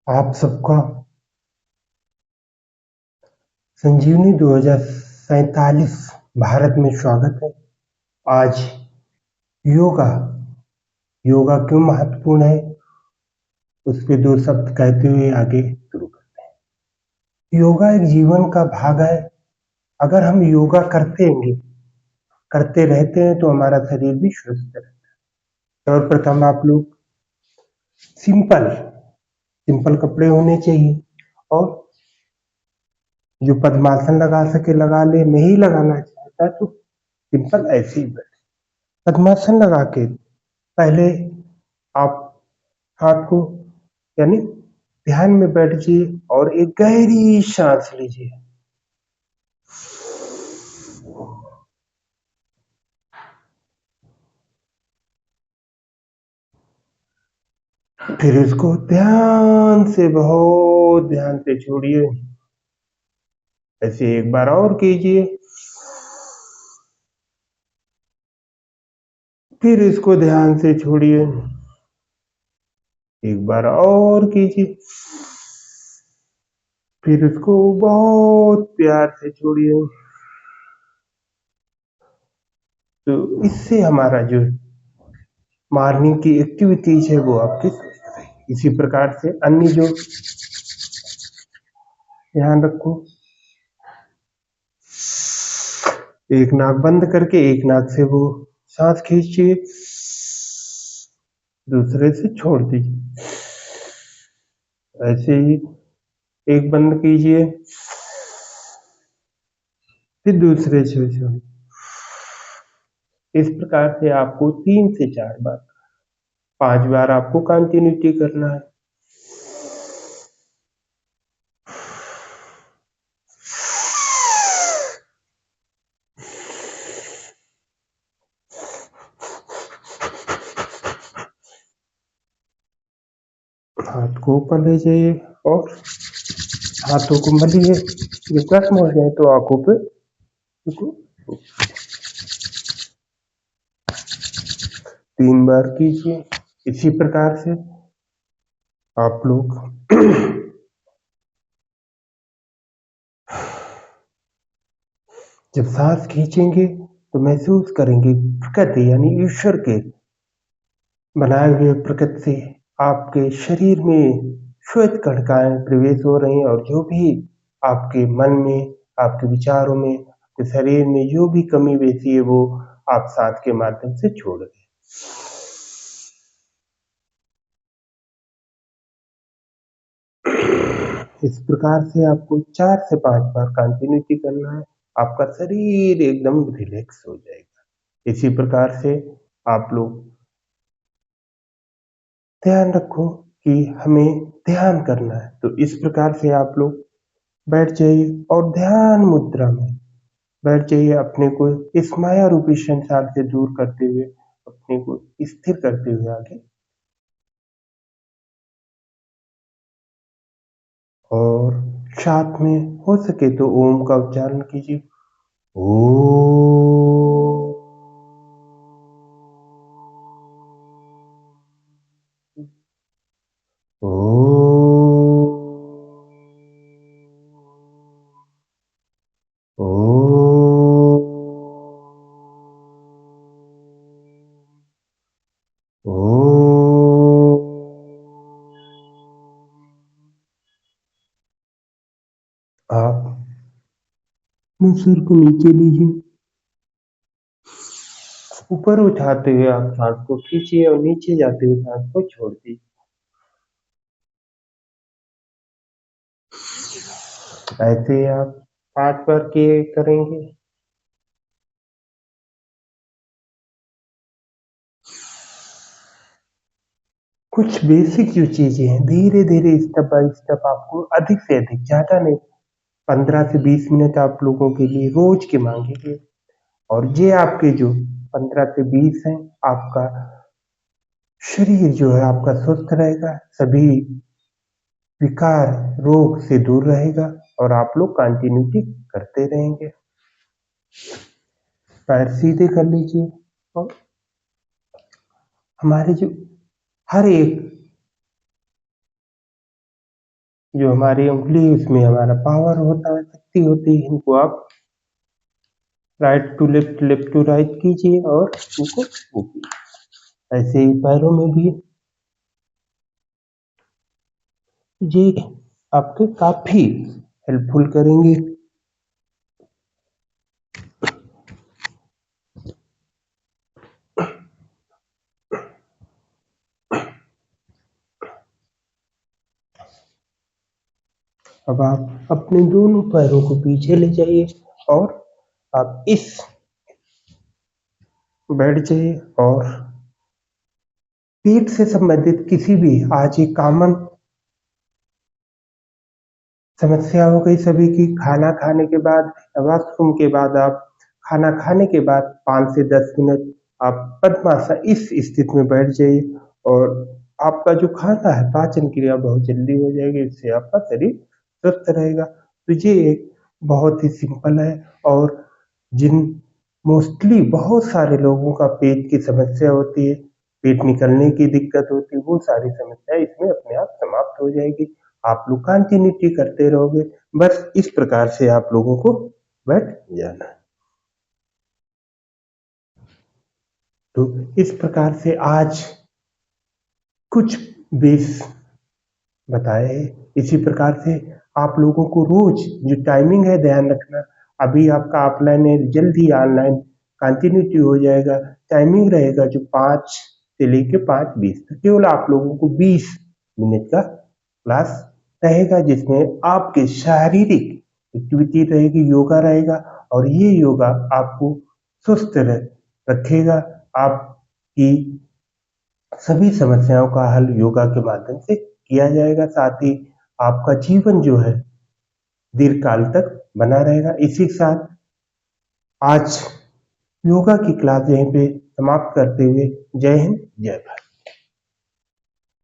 आप सबका संजीवनी 2047 भारत में स्वागत है। आज योगा योगा क्यों महत्वपूर्ण है, उस पे दो शब्द कहते हुए आगे शुरू करते हैं। योगा एक जीवन का भाग है। अगर हम योगा करते रहते हैं तो हमारा शरीर भी स्वस्थ रहता है। सर्वप्रथम आप लोग सिंपल सिंपल कपड़े होने चाहिए और जो पद्मासन लगा सके लगा ले, नहीं लगाना चाहता तो सिंपल ऐसे ही बैठे। पद्मासन लगा के पहले आप हाथ को यानी ध्यान में बैठिए और एक गहरी सांस लीजिए। फिर इसको ध्यान से बहुत ध्यान से छोड़िए। ऐसे एक बार और कीजिए। फिर इसको ध्यान से छोड़िए। एक बार और कीजिए। फिर इसको बहुत प्यार से छोड़िए। तो इससे हमारा जो मॉर्निंग की एक्टिविटीज है वो आपकी स्वस्थ रहेगी। इसी प्रकार से अन्य जो ध्यान रखो, एक नाक बंद करके एक नाक से वो सांस खींचिए, दूसरे से छोड़ दीजिए। ऐसे ही एक बंद कीजिए, फिर दूसरे से छोड़िए। इस प्रकार से आपको 3 से 4 बार, 5 बार आपको कंटिन्यूटी करना है। हाथ को ऊपर ले जाइए और हाथों को मलिए। जब जख्म हो जाए तो आंखों पे इसको 3 बार कीजिए। इसी प्रकार से आप लोग जब सांस खींचेंगे तो महसूस करेंगे प्रकृति यानी ईश्वर के बनाए हुए प्रकृति से आपके शरीर में श्वेत कणिकाएं प्रवेश हो रही हैं और जो भी आपके मन में, आपके विचारों में, आपके शरीर में जो भी कमी बेसी है वो आप सांस के माध्यम से छोड़ दें। इस प्रकार से आपको 4 से 5 बार कंटिन्यूटी करना है। आपका शरीर एकदम रिलैक्स हो जाएगा। इसी प्रकार से आप लोग ध्यान रखो कि हमें ध्यान करना है, तो इस प्रकार से आप लोग बैठ जाइए और ध्यान मुद्रा में बैठ जाइए। अपने को इस माया रूपी संसार से दूर करते हुए, अपने को स्थिर करते हुए आगे, और साथ में हो सके तो ओम का उच्चारण कीजिए। ओ ओ ओ ओ आप अपने सिर को नीचे लीजिए। ऊपर उठाते हुए आप सांस को खींचिए और नीचे जाते हुए सांस को छोड़ दीजिए। ऐसे आप 5 बार किए करेंगे। कुछ बेसिक जो चीजें हैं धीरे धीरे स्टेप बाय स्टेप आपको अधिक से अधिक, ज्यादा नहीं, 15 से 20 मिनट आप लोगों के लिए रोज के मांगेंगे। और ये आपके जो 15 से 20 हैं, आपका शरीर जो है आपका स्वस्थ रहेगा, सभी विकार रोग से दूर रहेगा और आप लोग कंटिन्यूटी करते रहेंगे। पैर सीधे कर लीजिए और हमारे जो हर एक जो हमारी उंगली उसमें हमारा पावर होता है, शक्ति होती है, इनको आप right to left, left to right कीजिए और इनको वो कीजिए। ऐसे ही पैरों में भी ये आपके काफी हेल्पफुल करेंगे। अब आप अपने दोनों पैरों को पीछे ले जाइए और आप इस बैठ जाइए और पेट से संबंधित किसी भी आज एक कॉमन समस्या हो गई सभी की, खाना खाने के बाद या वॉशरूम के बाद आप खाना खाने के बाद 5 से 10 मिनट आप पद्मासन इस स्थिति में बैठ जाइए और आपका जो खाना है पाचन क्रिया बहुत जल्दी हो जाएगी, इससे आपका शरीर स्वस्थ रहेगा। तो ये एक बहुत ही सिंपल है और जिन मोस्टली बहुत सारे लोगों का पेट की समस्या होती है, पेट निकलने की दिक्कत होती है, वो सारी समस्या इसमें अपने आप समाप्त हो जाएगी। आप लोग कंटिन्यूटी करते रहोगे, बस इस प्रकार से आप लोगों को बैठ जाना है। तो इस प्रकार से आज कुछ बेस बताए हैं। इसी प्रकार से आप लोगों को रोज जो टाइमिंग है ध्यान रखना, अभी आपका ऑफलाइन है, जल्द ही ऑनलाइन कंटिन्यूटी हो जाएगा। टाइमिंग रहेगा जो 5 से लेके 5:20 तक, केवल आप लोगों को 20 मिनट का क्लास रहेगा जिसमें आपके शारीरिक एक्टिविटी रहेगी, योगा रहेगा और ये योगा आपको स्वस्थ रखेगा। आपकी सभी समस्याओं का हल योगा के माध्यम से किया जाएगा, साथ ही आपका जीवन जो है दीर्घकाल तक बना रहेगा। इसी के साथ आज योगा की क्लास यहीं पे समाप्त करते हुए जय हिंद, जय भारत।